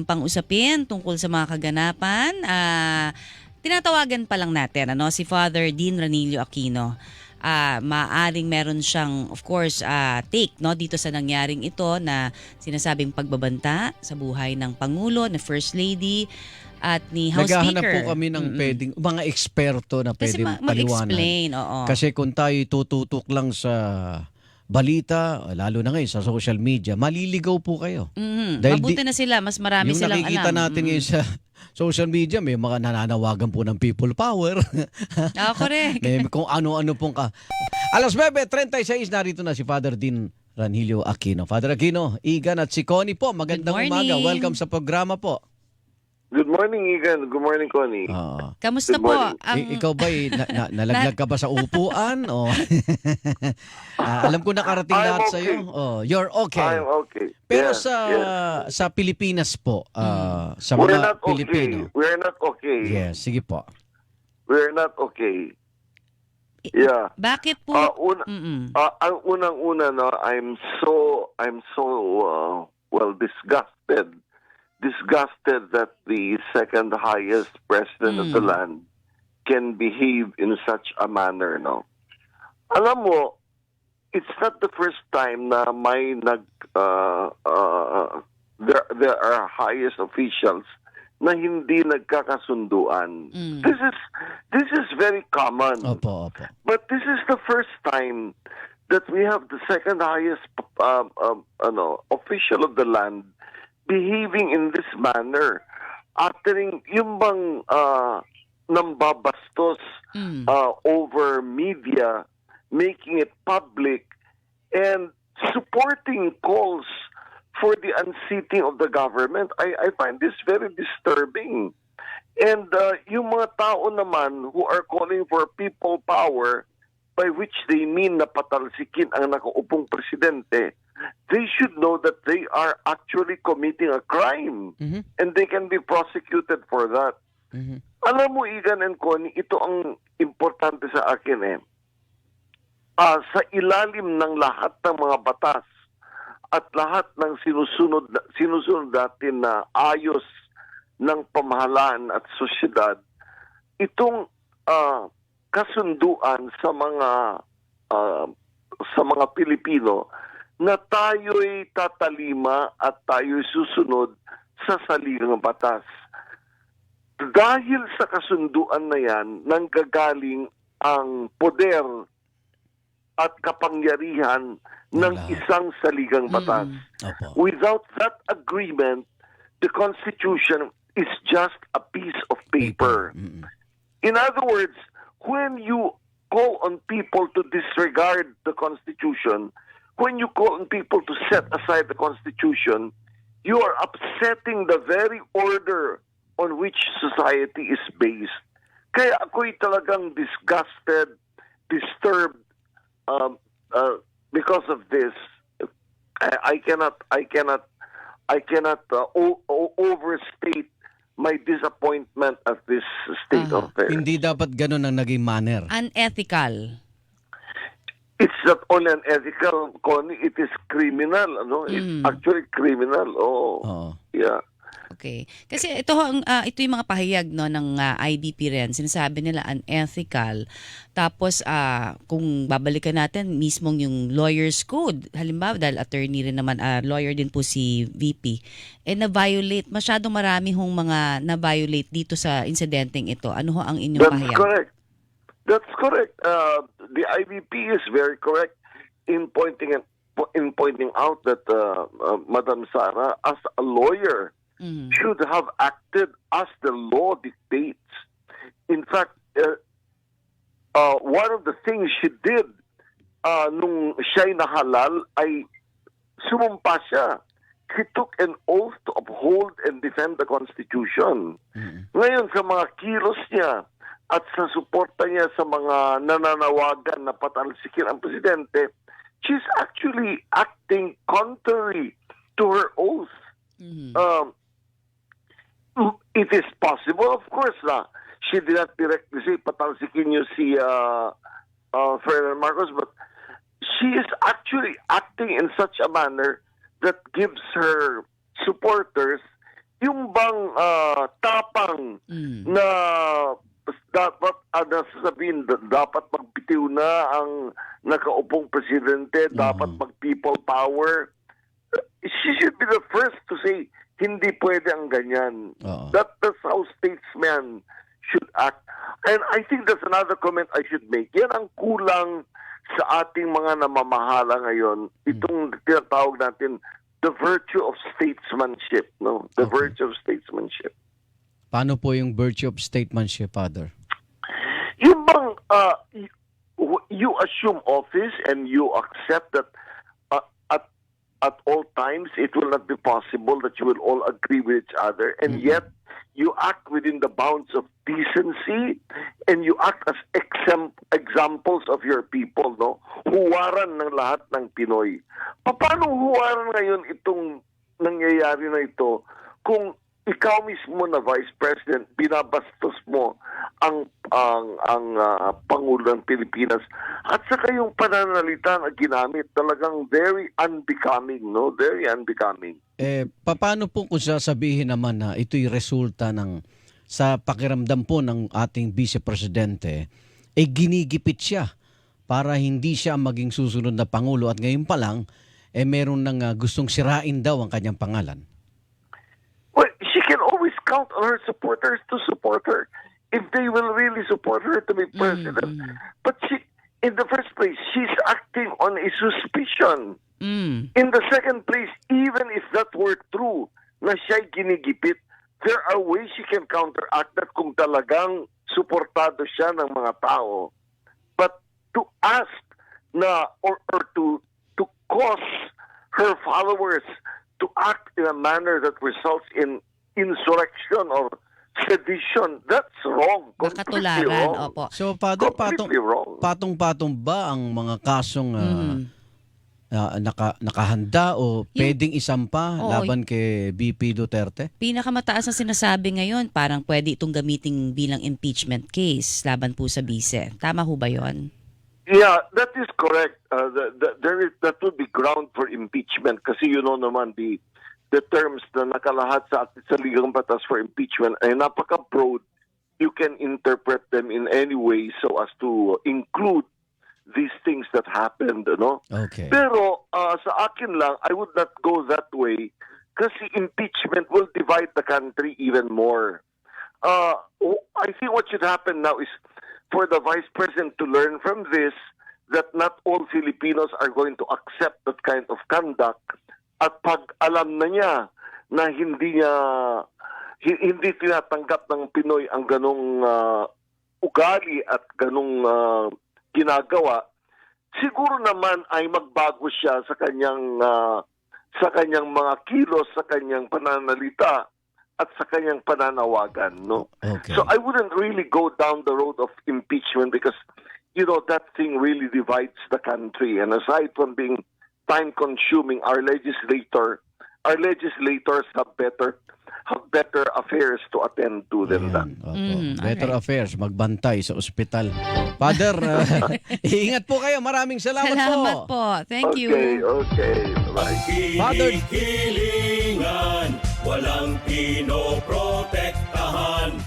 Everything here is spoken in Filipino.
pang usapin tungkol sa mga kaganapan. Tinatawagan pa lang natin si Father Dean Ranillo Aquino. Maaring meron siyang, of course, take dito sa nangyaring ito na sinasabing pagbabanta sa buhay ng Pangulo, na First Lady at ni House Naghahanap Speaker. po kami ng pwedeng, mga eksperto na Kasi pwedeng mag-explain, paliwanag. oo. Kasi kung tayo tututok lang sa balita, lalo na ngayon sa social media, maliligaw po kayo. Mabuti na sila, mas marami yung silang nakikita alam. natin ngayon sa social media, may mga nananawagan po ng people power. Correct. May kung ano-ano pong Alas 9:36, narito na si Father Dean Ranillo Aquino. Father Aquino, Igan at si Connie po, magandang Good umaga. morning. Welcome sa programa po. Good morning, Igan. Good morning, Connie. Kamusta Good po? morning. Ikaw ba nalaglag ka ba sa upuan? O alam ko nakarating I'm lahat okay. sa iyo. You're okay. I'm okay. Pero Yes, sa Pilipinas po, sa we're mga not Pilipino. okay. We're not okay. Yes, sige po. We're not okay. Yeah. Bakit po? Ang unang-una, I'm so well disgusted that the second highest president of the land can behave in such a manner, no. Alam mo, it's not the first time na may there are highest officials na hindi nagkakasunduan. This is very common. Opo. But this is the first time that we have the second highest official of the land behaving in this manner. Uttering yung bang nambabastos over media, making it public, and supporting calls for the unseating of the government. I find this very disturbing. And yung mga tao naman who are calling for people power, by which they mean na patalsikin ang nakaupong presidente, they should know that they are actually committing a crime and they can be prosecuted for that. Alam mo, Igan and Connie, ito ang importante sa akin sa ilalim ng lahat ng mga batas at lahat ng sinusunod natin na ayos ng pamahalaan at sosyedad, itong kasunduan sa mga Pilipino na tayo'y tatalima at tayo'y susunod sa saligang batas. Dahil sa kasunduan na yan, nanggagaling ang poder at kapangyarihan ng isang saligang batas. Without that agreement, the Constitution is just a piece of paper. In other words, when you call on people to disregard the Constitution, when you call on people to set aside the Constitution, you are upsetting the very order on which society is based. Kaya ako'y talagang disgusted, disturbed because of this. I cannot overstate my disappointment at this state of affairs. Hindi dapat ganun ang naging manner. Unethical. It's not only unethical, Connie, it is criminal. It's actually criminal. Yeah. Okay. Kasi ito yung mga pahayag ng IDP rin. Sinasabi nila unethical. Tapos kung babalikan natin mismong yung lawyer's code, halimbawa dahil attorney rin naman, lawyer din po si VP, na-violate, masyadong marami hong mga na-violate dito sa insidenteng ito. Ano ho ang inyong pahayag? That's correct. The IBP is very correct in pointing out that Madam Sara, as a lawyer, should have acted as the law dictates. In fact, one of the things she did nung siya'y nahalal ay sumumpa siya. He took an oath to uphold and defend the Constitution. Ngayon, sa mga kilos niya at sa suporta niya sa mga nananawagan na patalsikin ang presidente, she's actually acting contrary to her oath. It is possible, of course, she did not directly say patalsikin niyo si Ferdinand Marcos, but she is actually acting in such a manner that gives her supporters yung bang tapang Mm. na dapat sasabihin, dapat magbitiw na ang nakaupong presidente, dapat mag-people power. She should be the first to say, hindi pwede ang ganyan. Oo. That's how statesmen should act. And I think that's another comment I should make. Yan ang kulang sa ating mga namamahala ngayon. Itong tinatawag natin, the virtue of statesmanship. No, the Okay. virtue of statesmanship. Paano po yung virtue of statesmanship, Father? Yung bang you assume office and you accept that at all times it will not be possible that you will all agree with each other, and yet you act within the bounds of decency and you act as examples of your people, no? Huwaran ng lahat ng Pinoy. Paano huwaran ngayon itong nangyayari na ito kung ikaw mismo na Vice President, binabastos mo ang Pangulo ng Pilipinas, at saka yung pananalita na ginamit talagang very unbecoming, no? Very unbecoming. Paano po kung sasabihin naman na ito'y resulta ng sa pakiramdam po ng ating Vice Presidente, ginigipit siya para hindi siya maging susunod na Pangulo at ngayon pa lang, meron nang gustong sirain daw ang kanyang pangalan? Well, she can always count on her supporters to support her if they will really support her to be president. But in the first place, she's acting on a suspicion. Mm. In the second place, even if that were true, na siya'y ginigipit, there are ways she can counteract that kung talagang suportado siya ng mga tao. But to ask na or to cause her followers to act in a manner that results in insurrection or sedition, that's wrong. Completely Nakatularan, wrong. opo. So, Father, Completely wrong. patong-patong ba ang mga kasong nakahanda o pwedeng isampa Oo, laban kay BP Duterte? Pinakamataas na sinasabi ngayon, parang pwede itong gamitin bilang impeachment case laban po sa bise. Tama ho ba yun? Yeah, that is correct. That would be ground for impeachment kasi you know naman the terms na nakalahat sa ligang batas for impeachment ay napaka-broad. You can interpret them in any way so as to include these things that happened, no? Okay. Pero sa akin lang, I would not go that way kasi impeachment will divide the country even more. I think what should happen now is for the Vice President to learn from this that not all Filipinos are going to accept that kind of conduct, at pag alam na niya na hindi tinatanggap ng Pinoy ang ganong ugali at ganong ginagawa, siguro naman ay magbago siya sa kanyang mga kilos, sa kanyang pananalita at sa kanyang pananawagan, no? Okay. So I wouldn't really go down the road of impeachment because, you know, that thing really divides the country. And aside from being time-consuming, our legislators have better affairs to attend to than that. Ayan, opo. Better alright. affairs, magbantay sa ospital. Father, ingat po kayo. Maraming salamat Salamat po. Thank you. Okay. Bye. Father- Hilingan, walang pinoprotektahan.